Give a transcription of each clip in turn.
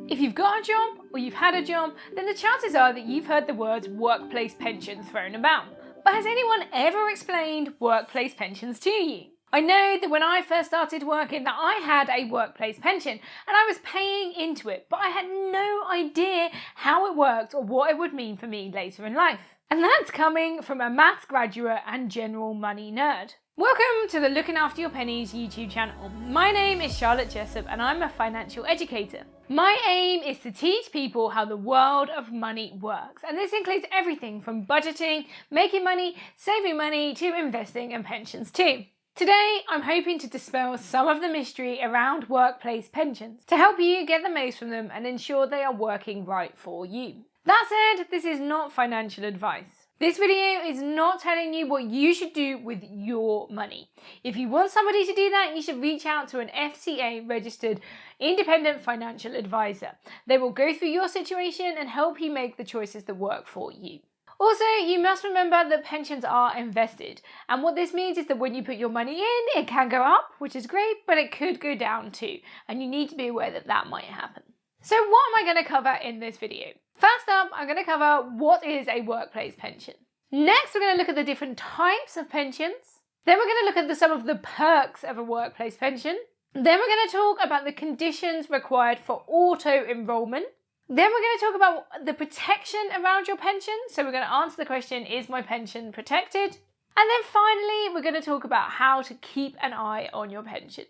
If you've got a job or you've had a job, then the chances are that you've heard the words workplace pension thrown about. But has anyone ever explained workplace pensions to you? I know that when I first started working that I had a workplace pension and I was paying into it, but I had no idea how it worked or what it would mean for me later in life. And that's coming from a maths graduate and general money nerd. Welcome to the Looking After Your Pennies YouTube channel. My name is Charlotte Jessup and I'm a financial educator. My aim is to teach people how the world of money works, and this includes everything from budgeting, making money, saving money, to investing and pensions too. Today, I'm hoping to dispel some of the mystery around workplace pensions to help you get the most from them and ensure they are working right for you. That said, this is not financial advice. This video is not telling you what you should do with your money. If you want somebody to do that, you should reach out to an FCA registered independent financial advisor. They will go through your situation and help you make the choices that work for you. Also, you must remember that pensions are invested, and what this means is that when you put your money in, it can go up, which is great, but it could go down too, and you need to be aware that that might happen. So what am I going to cover in this video? First up, I'm going to cover what is a workplace pension. Next, we're going to look at the different types of pensions. Then we're going to look at some of the perks of a workplace pension. Then we're going to talk about the conditions required for auto-enrolment. Then we're going to talk about the protection around your pension. So we're going to answer the question, is my pension protected? And then finally, we're going to talk about how to keep an eye on your pension.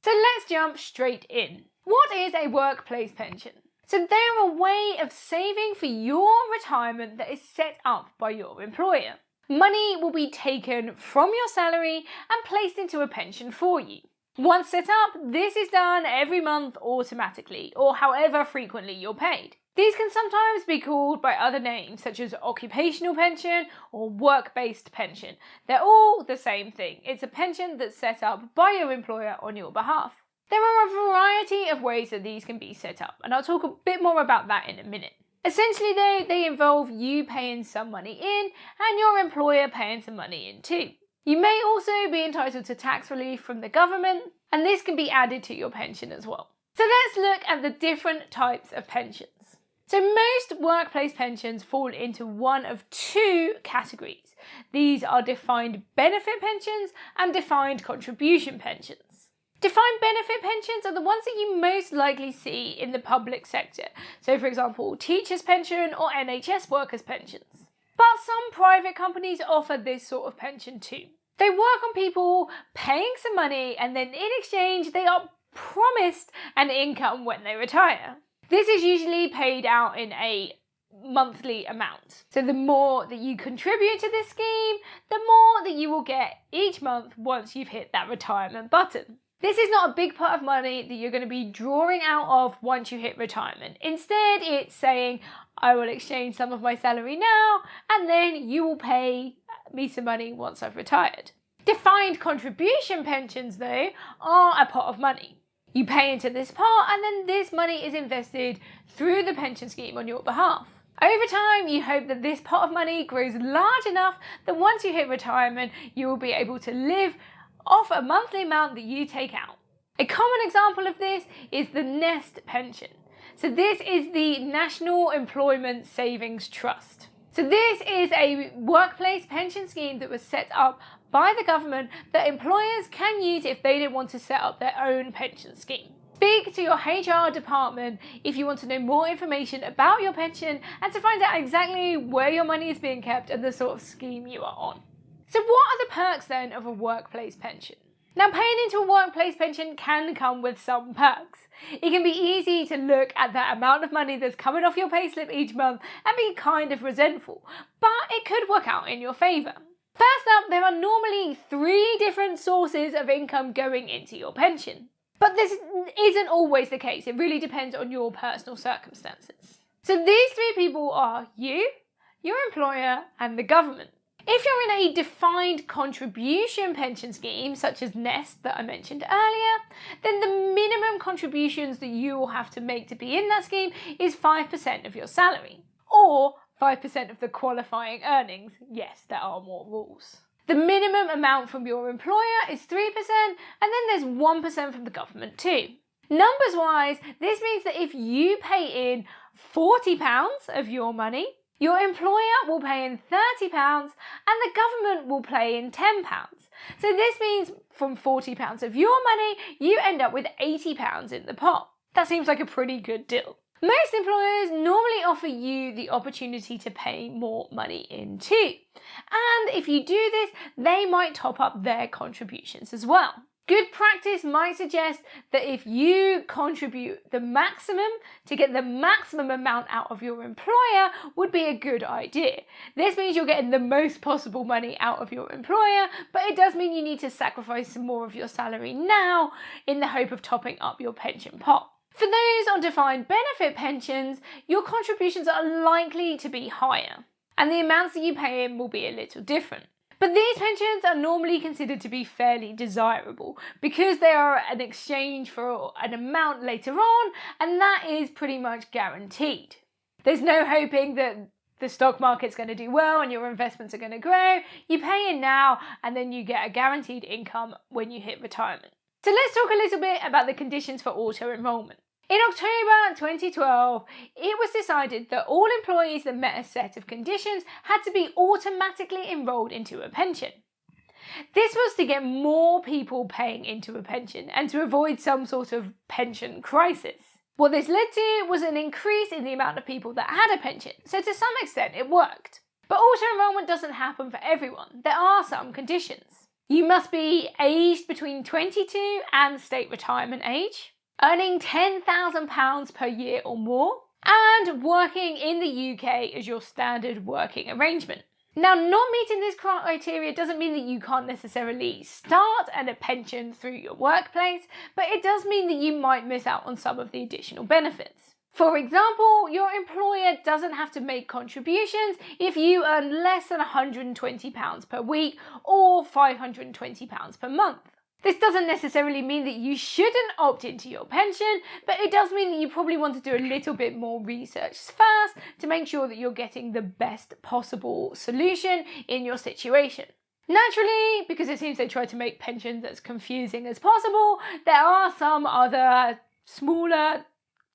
So let's jump straight in. What is a workplace pension? So they're a way of saving for your retirement that is set up by your employer. Money will be taken from your salary and placed into a pension for you. Once set up, this is done every month automatically, or however frequently you're paid. These can sometimes be called by other names such as occupational pension or work-based pension. They're all the same thing. It's a pension that's set up by your employer on your behalf. There are a variety of ways that these can be set up, and I'll talk a bit more about that in a minute. Essentially though, they involve you paying some money in and your employer paying some money in too. You may also be entitled to tax relief from the government, and this can be added to your pension as well. So let's look at the different types of pensions. So most workplace pensions fall into one of two categories. These are defined benefit pensions and defined contribution pensions. Defined benefit pensions are the ones that you most likely see in the public sector. So for example, teachers' pension or NHS workers' pensions. But some private companies offer this sort of pension too. They work on people paying some money and then in exchange they are promised an income when they retire. This is usually paid out in a monthly amount. So the more that you contribute to this scheme, the more that you will get each month once you've hit that retirement button. This is not a big pot of money that you're going to be drawing out of once you hit retirement. Instead, it's saying, I will exchange some of my salary now, and then you will pay me some money once I've retired. Defined contribution pensions, though, are a pot of money. You pay into this pot, and then this money is invested through the pension scheme on your behalf. Over time, you hope that this pot of money grows large enough that once you hit retirement, you will be able to live off a monthly amount that you take out. A common example of this is the Nest pension. So this is the National Employment Savings Trust. So this is a workplace pension scheme that was set up by the government that employers can use if they don't want to set up their own pension scheme. Speak to your HR department if you want to know more information about your pension and to find out exactly where your money is being kept and the sort of scheme you are on. So what are the perks then of a workplace pension? Now, paying into a workplace pension can come with some perks. It can be easy to look at the amount of money that's coming off your payslip each month and be kind of resentful, but it could work out in your favour. First up, there are normally 3 different sources of income going into your pension. But this isn't always the case. It really depends on your personal circumstances. So these 3 people are you, your employer, and the government. If you're in a defined contribution pension scheme, such as Nest that I mentioned earlier, then the minimum contributions that you will have to make to be in that scheme is 5% of your salary, or 5% of the qualifying earnings. Yes, there are more rules. The minimum amount from your employer is 3%, and then there's 1% from the government too. Numbers wise, this means that if you pay in £40 of your money, your employer will pay in £30 and the government will pay in £10. So this means from £40 of your money, you end up with £80 in the pot. That seems like a pretty good deal. Most employers normally offer you the opportunity to pay more money in too. And if you do this, they might top up their contributions as well. Good practice might suggest that if you contribute the maximum to get the maximum amount out of your employer would be a good idea. This means you're getting the most possible money out of your employer, but it does mean you need to sacrifice some more of your salary now in the hope of topping up your pension pot. For those on defined benefit pensions, your contributions are likely to be higher, and the amounts that you pay in will be a little different. But these pensions are normally considered to be fairly desirable because they are an exchange for an amount later on, and that is pretty much guaranteed. There's no hoping that the stock market's going to do well and your investments are going to grow. You pay in now and then you get a guaranteed income when you hit retirement. So let's talk a little bit about the conditions for auto-enrolment. In October 2012, it was decided that all employees that met a set of conditions had to be automatically enrolled into a pension. This was to get more people paying into a pension and to avoid some sort of pension crisis. What this led to was an increase in the amount of people that had a pension, so to some extent it worked. But auto-enrolment doesn't happen for everyone. There are some conditions. You must be aged between 22 and state retirement age, earning £10,000 per year or more, and working in the UK as your standard working arrangement. Now, not meeting this criteria doesn't mean that you can't necessarily start at a pension through your workplace, but it does mean that you might miss out on some of the additional benefits. For example, your employer doesn't have to make contributions if you earn less than £120 per week or £520 per month. This doesn't necessarily mean that you shouldn't opt into your pension, but it does mean that you probably want to do a little bit more research first to make sure that you're getting the best possible solution in your situation. Naturally, because it seems they try to make pensions as confusing as possible, there are some other smaller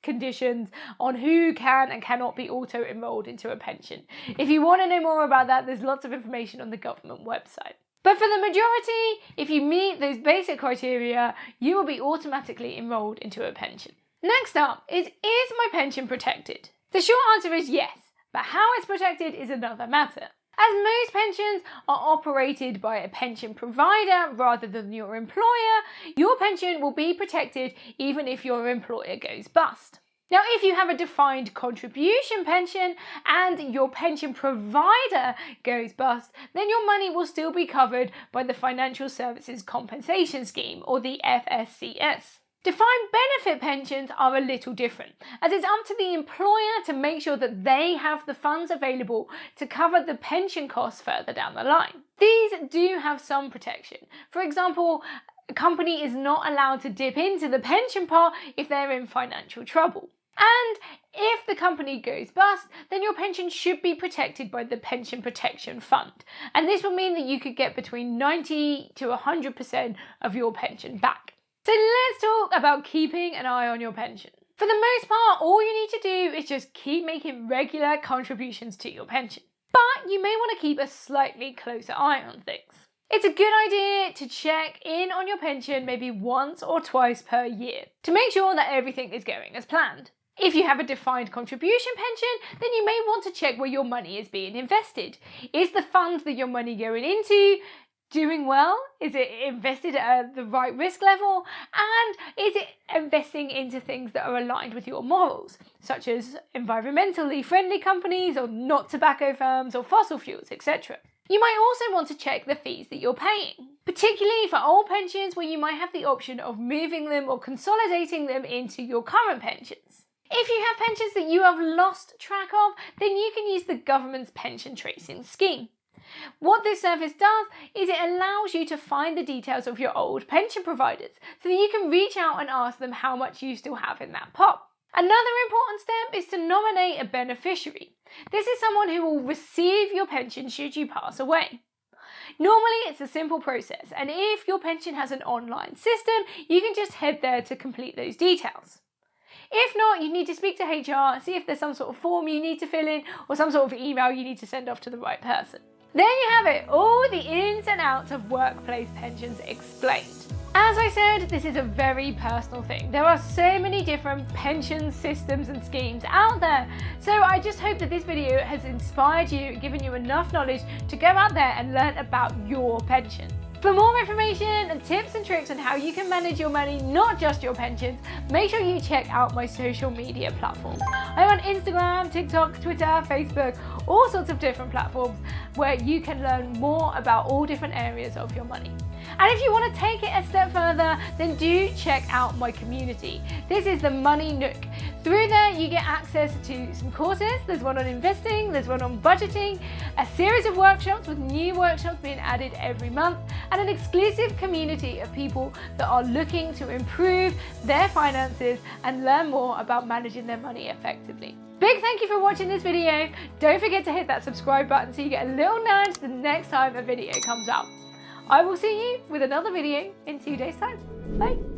conditions on who can and cannot be auto-enrolled into a pension. If you want to know more about that, there's lots of information on the government website. But for the majority, if you meet those basic criteria, you will be automatically enrolled into a pension. Next up is my pension protected? The short answer is yes, but how it's protected is another matter. As most pensions are operated by a pension provider rather than your employer, your pension will be protected even if your employer goes bust. Now, if you have a defined contribution pension and your pension provider goes bust, then your money will still be covered by the Financial Services Compensation Scheme, or the FSCS. Defined benefit pensions are a little different, as it's up to the employer to make sure that they have the funds available to cover the pension costs further down the line. These do have some protection. For example, a company is not allowed to dip into the pension pot if they're in financial trouble. And if the company goes bust, then your pension should be protected by the Pension Protection Fund. And this will mean that you could get between 90 to 100% of your pension back. So let's talk about keeping an eye on your pension. For the most part, all you need to do is just keep making regular contributions to your pension. But you may want to keep a slightly closer eye on things. It's a good idea to check in on your pension maybe once or twice per year to make sure that everything is going as planned. If you have a defined contribution pension, then you may want to check where your money is being invested. Is the fund that your money going into doing well? Is it invested at the right risk level? And is it investing into things that are aligned with your morals, such as environmentally friendly companies or not tobacco firms or fossil fuels, etc.? You might also want to check the fees that you're paying, particularly for old pensions where you might have the option of moving them or consolidating them into your current pensions. If you have pensions that you have lost track of, then you can use the government's pension tracing scheme. What this service does is it allows you to find the details of your old pension providers so that you can reach out and ask them how much you still have in that pot. Another important step is to nominate a beneficiary. This is someone who will receive your pension should you pass away. Normally it's a simple process, and if your pension has an online system, you can just head there to complete those details. If not, you need to speak to HR, see if there's some sort of form you need to fill in or some sort of email you need to send off to the right person. There you have it, all the ins and outs of workplace pensions explained. As I said, this is a very personal thing. There are so many different pension systems and schemes out there. So I just hope that this video has inspired you and given you enough knowledge to go out there and learn about your pension. For more information and tips and tricks on how you can manage your money, not just your pensions, make sure you check out my social media platforms. I'm on Instagram, TikTok, Twitter, Facebook, all sorts of different platforms where you can learn more about all different areas of your money. And if you want to take it a step further, then do check out my community. This is the Money Nook. Through there, you get access to some courses. There's one on investing, there's one on budgeting, a series of workshops with new workshops being added every month, and an exclusive community of people that are looking to improve their finances and learn more about managing their money effectively. Big thank you for watching this video. Don't forget to hit that subscribe button so you get a little nudge the next time a video comes out. I will see you with another video in 2 days' time. Bye.